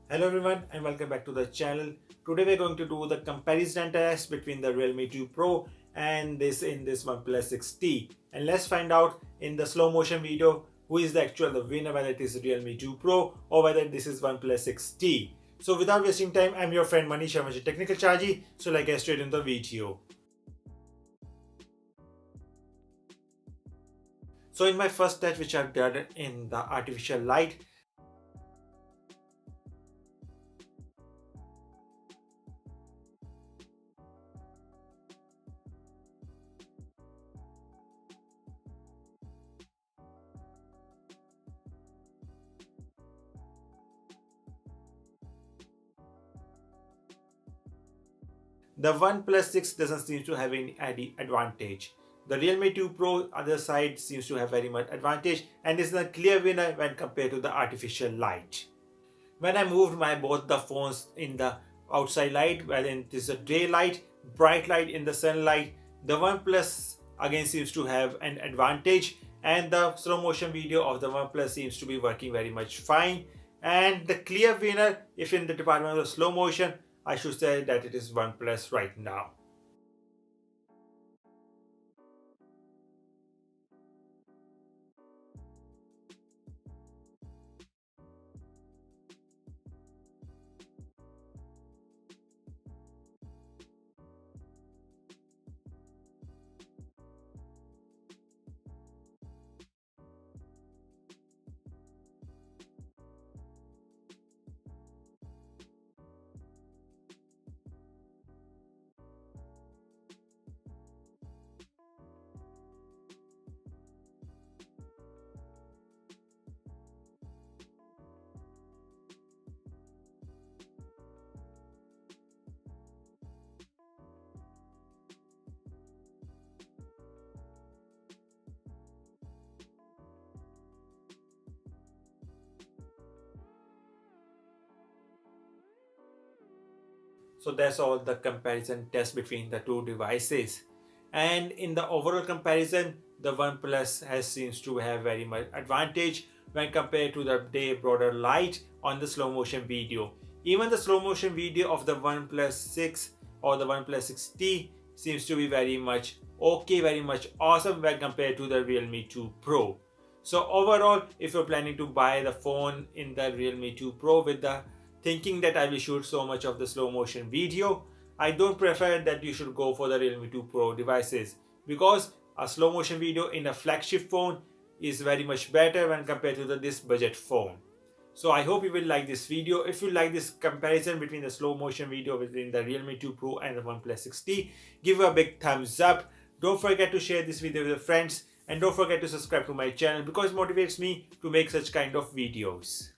Hello everyone and welcome back to the channel. Today we're going to do the comparison test between the Realme 2 Pro and this OnePlus 6T. And let's find out in the slow motion video who is the actual winner, whether it is Realme 2 Pro or whether this is OnePlus 6T. So without wasting time, I'm your friend Manish, I'm a technical Chaharji. So let's get straight in the video. So in my first test which I've done in the artificial light, the OnePlus 6 doesn't seem to have any advantage. The Realme 2 Pro other side seems to have very much advantage and is a clear winner when compared to the artificial light. When I moved my both the phones in the outside light, whether it is a daylight, bright light in the sunlight, the OnePlus again seems to have an advantage and the slow motion video of the OnePlus seems to be working very much fine. And the clear winner, if in the department of slow motion, I should say that it is OnePlus right now. So that's all the comparison test between the two devices. And in the overall comparison, the OnePlus has seems to have very much advantage when compared to the day broader light on the slow motion video. Even the slow motion video of the OnePlus 6 or the OnePlus 6T seems to be very much okay, very much awesome when compared to the Realme 2 Pro. So overall, if you're planning to buy the phone in the Realme 2 Pro with the thinking that I will shoot so much of the slow motion video, I don't prefer that you should go for the Realme 2 Pro devices because a slow motion video in a flagship phone is very much better when compared to this budget phone. So I hope you will like this video. If you like this comparison between the slow motion video between the Realme 2 Pro and the OnePlus 6T, give a big thumbs up. Don't forget to share this video with your friends and don't forget to subscribe to my channel because it motivates me to make such kind of videos.